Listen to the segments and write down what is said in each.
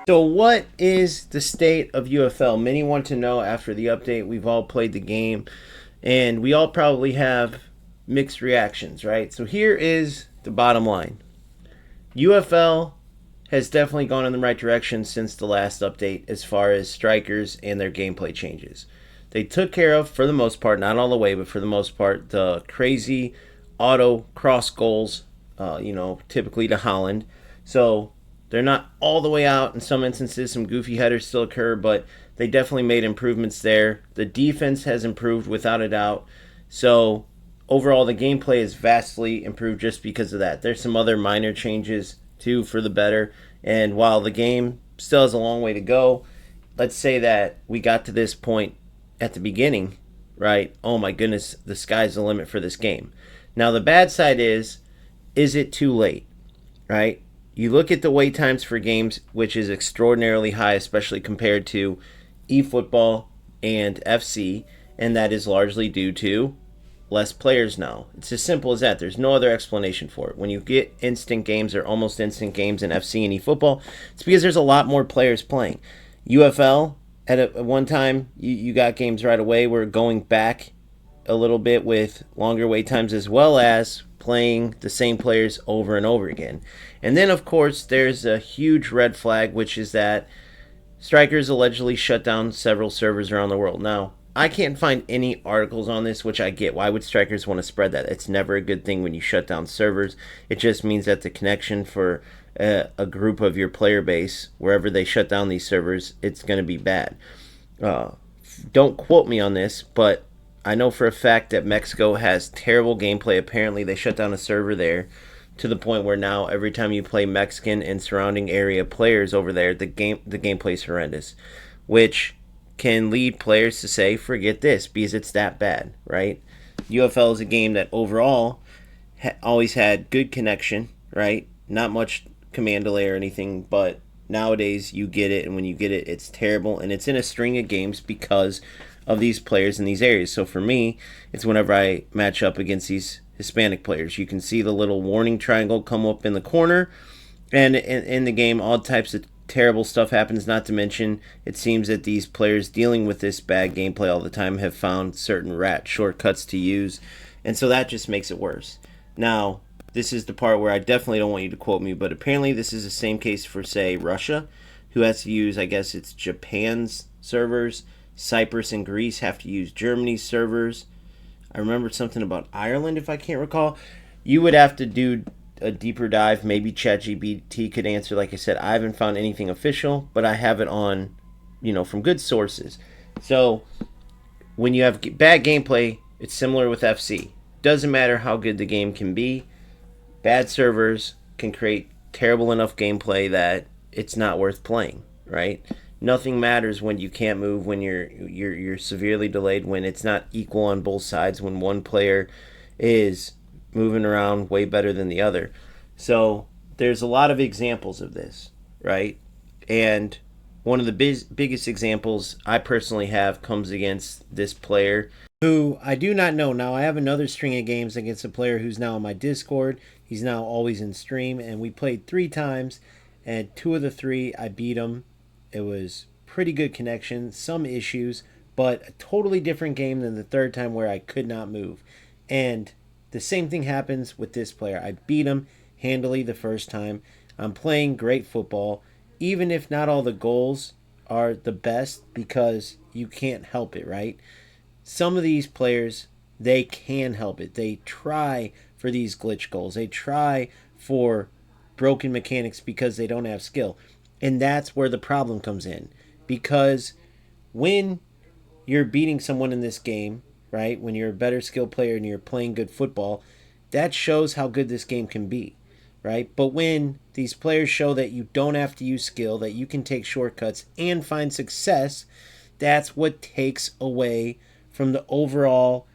So, what is the state of UFL? Many want to know after the update. We've all played the game, and we all probably have mixed reactions, right? So, here is the bottom line: UFL has definitely gone in the right direction since the last update as far as strikers and their gameplay changes. They took care of, for the most part, not all the way, but for the most part, the crazy auto cross goals, typically to Holland. So they're not all the way out. In some instances, some goofy headers still occur, but they definitely made improvements there. The defense has improved without a doubt. So overall, the gameplay is vastly improved just because of that. There's some other minor changes too for the better. And while the game still has a long way to go, let's say that we got to this point at the beginning, right? Oh my goodness, the sky's the limit for this game. Now the bad side is it too late, right? You look at the wait times for games, which is extraordinarily high, especially compared to eFootball and FC, and that is largely due to less players now. It's as simple as that. There's no other explanation for it. When you get instant games or almost instant games in FC and eFootball, it's because there's a lot more players playing. UFL, at one time, you got games right away. We're going back a little bit with longer wait times as well as playing the same players over and over again. And then, of course, there's a huge red flag, which is that STRIKERZ allegedly shut down several servers around the world. Now, I can't find any articles on this, which I get. Why would STRIKERZ want to spread that? It's never a good thing when you shut down servers. It just means that the connection for a group of your player base, wherever they shut down these servers, it's going to be bad. Don't quote me on this, but I know for a fact that Mexico has terrible gameplay. Apparently, they shut down a server there to the point where now every time you play Mexican and surrounding area players over there, the gameplay is horrendous, which can lead players to say, forget this, because it's that bad, right? UFL is a game that overall always had good connection, right? Not much command delay or anything, but nowadays you get it, and when you get it, it's terrible, and it's in a string of games because of these players in these areas. So for me, it's whenever I match up against these Hispanic players. You can see the little warning triangle come up in the corner, and in the game, all types of terrible stuff happens. Not to mention, it seems that these players dealing with this bad gameplay all the time have found certain rat shortcuts to use, and so that just makes it worse. Now, this is the part where I definitely don't want you to quote me, but apparently this is the same case for, say, Russia, who has to use, I guess it's Japan's servers. Cyprus and Greece have to use Germany's servers. I remember something about Ireland, if I can't recall. You would have to do a deeper dive. Maybe ChatGPT could answer. Like I said, I haven't found anything official, but I have it on, from good sources. So when you have bad gameplay, it's similar with FC. Doesn't matter how good the game can be. Bad servers can create terrible enough gameplay that it's not worth playing, right? Nothing matters when you can't move, when you're severely delayed, when it's not equal on both sides, when one player is moving around way better than the other. So there's a lot of examples of this, right? And one of the biggest examples I personally have comes against this player who I do not know. Now, I have another string of games against a player who's now on my Discord. He's now always in stream, and we played 3 times, and 2 of the 3 I beat him. It was pretty good connection, some issues, but a totally different game than the third time where I could not move. And the same thing happens with this player. I beat him handily the first time. I'm playing great football, even if not all the goals are the best, because you can't help it, right? Some of these players, they can help it. They try for these glitch goals. They try for broken mechanics because they don't have skill. And that's where the problem comes in. Because when you're beating someone in this game, right, when you're a better skill player and you're playing good football, that shows how good this game can be, right? But when these players show that you don't have to use skill, that you can take shortcuts and find success, that's what takes away from the overall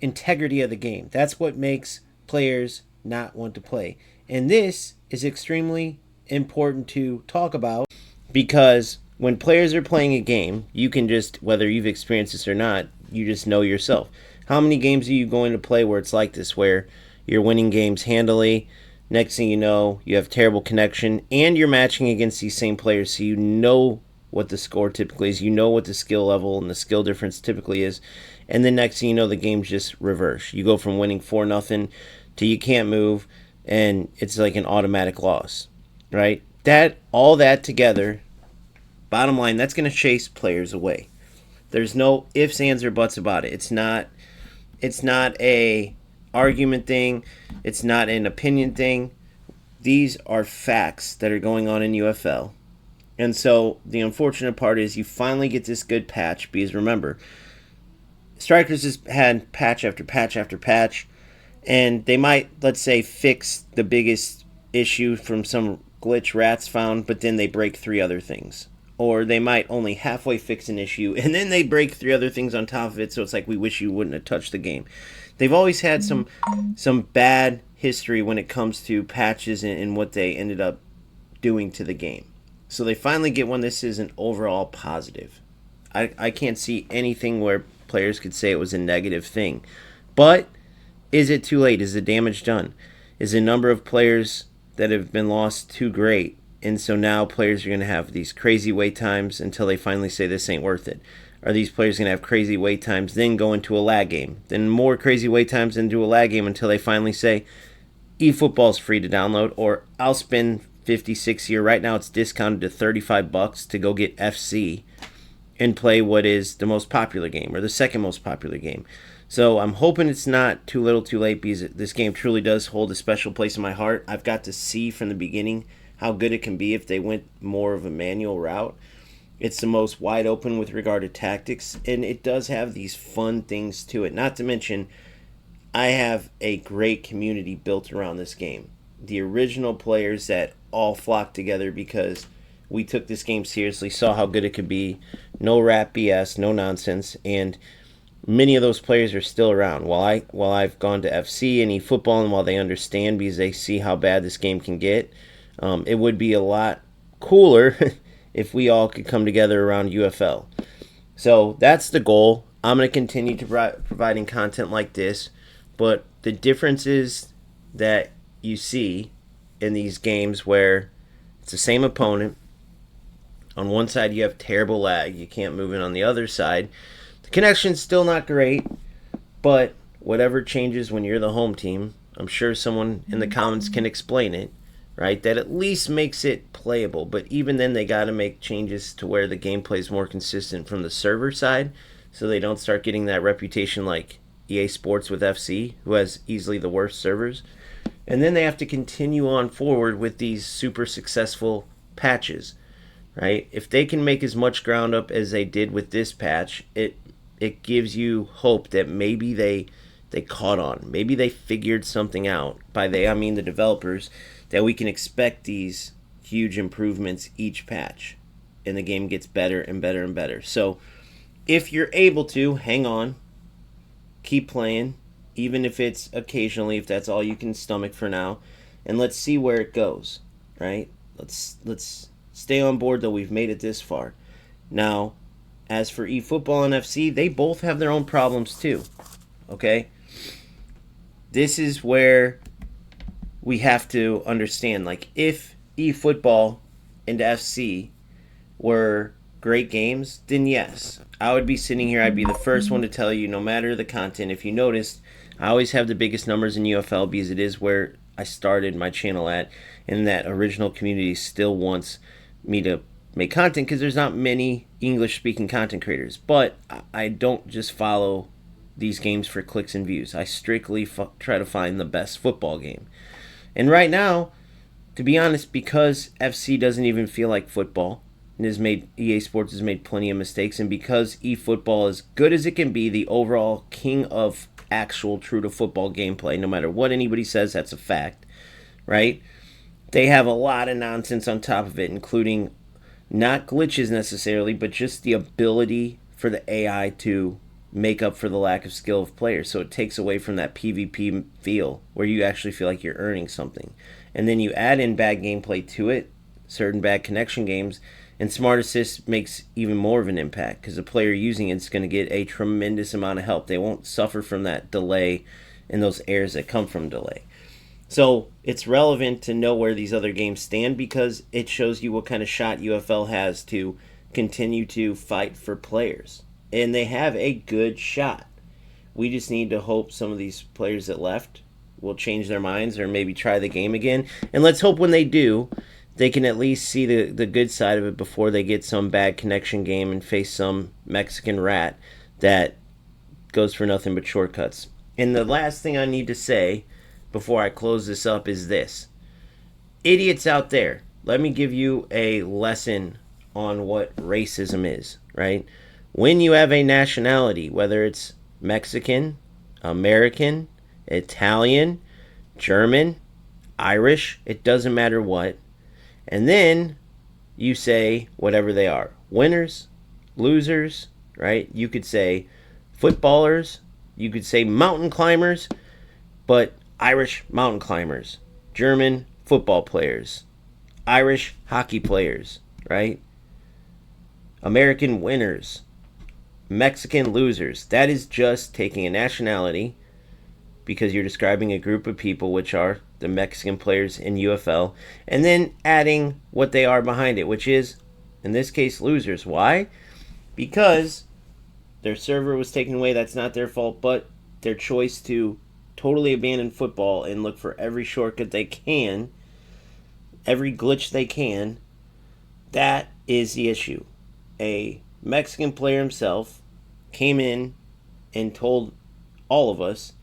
integrity of the game. That's what makes players not want to play. And this is extremely important to talk about, because when players are playing a game, you can just, whether you've experienced this or not, you just know yourself. How many games are you going to play where it's like this, where you're winning games handily? Next thing you know, you have terrible connection, and you're matching against these same players, so you know what the score typically is. You know what the skill level and the skill difference typically is. And then next thing you know, the game's just reverse. You go from winning 4-0 to you can't move, and it's like an automatic loss, right? All that together, bottom line, that's going to chase players away. There's no ifs, ands, or buts about it. It's not a argument thing. It's not an opinion thing. These are facts that are going on in UFL. And so the unfortunate part is you finally get this good patch, because remember, STRIKERZ has had patch after patch after patch, and they might, let's say, fix the biggest issue from some glitch rats found, but then they break 3 other things. Or they might only halfway fix an issue, and then they break 3 other things on top of it, so it's like, we wish you wouldn't have touched the game. They've always had some bad history when it comes to patches and what they ended up doing to the game. So they finally get one. This is an overall positive. I can't see anything where players could say it was a negative thing. But is it too late? Is the damage done? Is the number of players that have been lost too great? And so now players are going to have these crazy wait times until they finally say this ain't worth it. Are these players going to have crazy wait times, then go into a lag game? Then more crazy wait times into a lag game until they finally say, eFootball is free to download, or I'll spend 56 here. Right now it's discounted to $35 to go get FC and play what is the most popular game, or the second most popular game. So I'm hoping it's not too little too late, because this game truly does hold a special place in my heart. I've got to see from the beginning how good it can be if they went more of a manual route. It's the most wide open with regard to tactics, and it does have these fun things to it. Not to mention, I have a great community built around this game. The original players that all flocked together because we took this game seriously, saw how good it could be, no rap BS, no nonsense, and many of those players are still around. While I've gone to FC and eFootball, and while they understand because they see how bad this game can get, it would be a lot cooler if we all could come together around UFL. So that's the goal. I'm going to continue to providing content like this, but the differences that you see in these games where it's the same opponent, on one side you have terrible lag, you can't move in. On the other side, the connection's still not great, but whatever changes when you're the home team, I'm sure someone in the comments can explain it, right? That at least makes it playable. But even then, they got to make changes to where the gameplay is more consistent from the server side, so they don't start getting that reputation like EA Sports with FC, who has easily the worst servers. And then they have to continue on forward with these super successful patches, right? If they can make as much ground up as they did with this patch, it gives you hope that maybe they caught on. Maybe they figured something out. By they, I mean the developers, that we can expect these huge improvements each patch, and the game gets better and better and better. So if you're able to, hang on, keep playing, even if it's occasionally, if that's all you can stomach for now, and let's see where it goes, right? Let's stay on board, though we've made it this far. Now, as for eFootball and FC, they both have their own problems too, okay? This is where we have to understand, like, if eFootball and FC were great games, then yes, I would be sitting here, I'd be the first one to tell you, no matter the content. If you noticed, I always have the biggest numbers in UFL because it is where I started my channel at, and that original community still wants me to make content because there's not many English-speaking content creators. But I don't just follow these games for clicks and views. I strictly try to find the best football game. And right now, to be honest, because FC doesn't even feel like football, and EA Sports has made plenty of mistakes, and because eFootball is good as it can be, the overall king of actual true to football gameplay, no matter what anybody says, that's a fact, right? They have a lot of nonsense on top of it, including not glitches necessarily, but just the ability for the AI to make up for the lack of skill of players. So it takes away from that PvP feel where you actually feel like you're earning something. And then you add in bad gameplay to it, certain bad connection games, and Smart Assist makes even more of an impact because the player using it's going to get a tremendous amount of help. They won't suffer from that delay and those errors that come from delay. So it's relevant to know where these other games stand because it shows you what kind of shot UFL has to continue to fight for players. And they have a good shot. We just need to hope some of these players that left will change their minds or maybe try the game again. And let's hope when they do, they can at least see the good side of it before they get some bad connection game and face some Mexican rat that goes for nothing but shortcuts. And the last thing I need to say before I close this up is this. Idiots out there, let me give you a lesson on what racism is, right? When you have a nationality, whether it's Mexican, American, Italian, German, Irish, it doesn't matter what, and then you say whatever they are. Winners, losers, right? You could say footballers, you could say mountain climbers, but Irish mountain climbers, German football players, Irish hockey players, right? American winners, Mexican losers. That is just taking a nationality because you're describing a group of people, which are the Mexican players in UFL, and then adding what they are behind it, which is, in this case, losers. Why? Because their server was taken away. That's not their fault, but their choice to totally abandon football and look for every shortcut they can, every glitch they can, that is the issue. A Mexican player himself came in and told all of us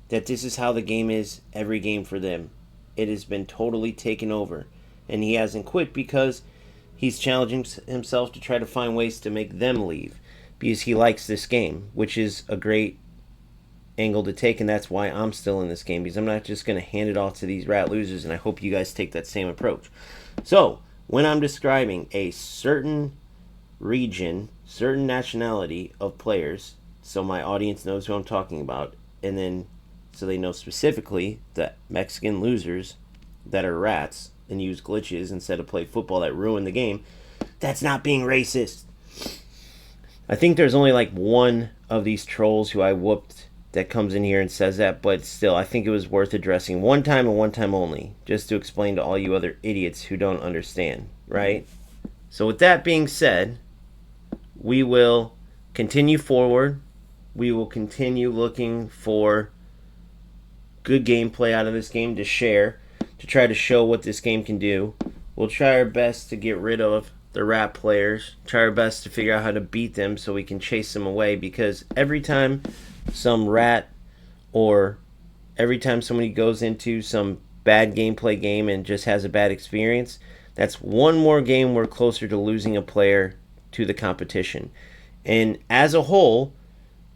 that this is how the game is every game for them. It has been totally taken over. And he hasn't quit because he's challenging himself to try to find ways to make them leave because he likes this game, which is a great angle to take, and that's why I'm still in this game, because I'm not just going to hand it off to these rat losers, and I hope you guys take that same approach. So, when I'm describing a certain region, certain nationality of players, so my audience knows who I'm talking about, and then so they know specifically that Mexican losers that are rats and use glitches instead of play football that ruin the game, that's not being racist. I think there's only like one of these trolls who I whooped that comes in here and says that, but still, I think it was worth addressing one time and one time only, just to explain to all you other idiots who don't understand, right? So with that being said, we will continue forward. We will continue looking for good gameplay out of this game to share, to try to show what this game can do. We'll try our best to get rid of the rat players, try our best to figure out how to beat them so we can chase them away, because every time some rat or every time somebody goes into some bad gameplay game and just has a bad experience, that's one more game we're closer to losing a player to the competition. And as a whole,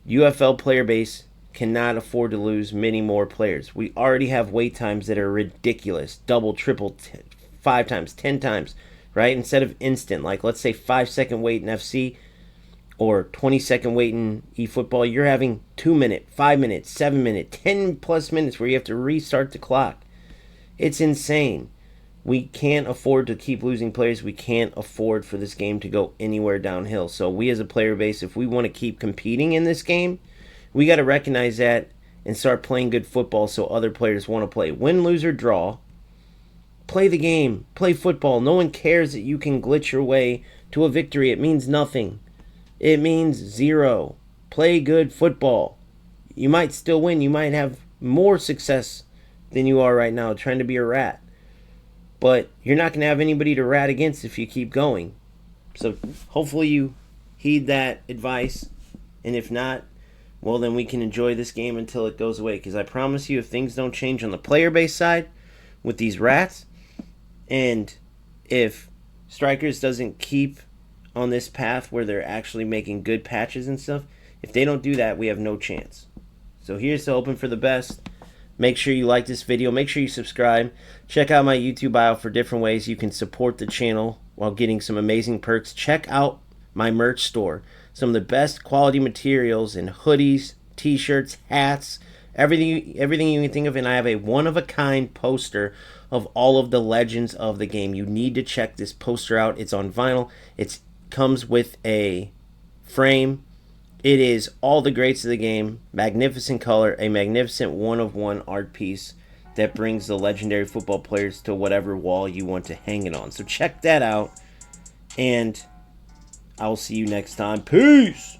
UFL player base cannot afford to lose many more players. We already have wait times that are ridiculous, double, triple, 5 times, 10 times, right? Instead of instant, like let's say 5-second wait in FC, or 20-second wait in eFootball, you're having 2 minute, 5 minute, 7 minute, 10 plus minutes where you have to restart the clock. It's insane. We can't afford to keep losing players. We can't afford for this game to go anywhere downhill. So we as a player base, if we want to keep competing in this game, we got to recognize that and start playing good football so other players want to play. Win, lose, or draw, play the game. Play football. No one cares that you can glitch your way to a victory. It means nothing. It means zero. Play good football. You might still win. You might have more success than you are right now trying to be a rat. But you're not going to have anybody to rat against if you keep going. So hopefully you heed that advice. And if not, well, then we can enjoy this game until it goes away. Because I promise you, if things don't change on the player base side with these rats, and if STRIKERZ doesn't keep on this path where they're actually making good patches and stuff, if they don't do that, we have no chance. So here's to hoping for the best. Make sure you like this video. Make sure you subscribe. Check out my YouTube bio for different ways you can support the channel while getting some amazing perks. Check out my merch store. Some of the best quality materials in hoodies, t-shirts, hats, everything you can think of. And I have a one-of-a-kind poster of all of the legends of the game. You need to check this poster out. It's on vinyl. It comes with a frame. It is all the greats of the game. Magnificent color. A magnificent one-of-one art piece that brings the legendary football players to whatever wall you want to hang it on. So check that out, and I'll see you next time. Peace!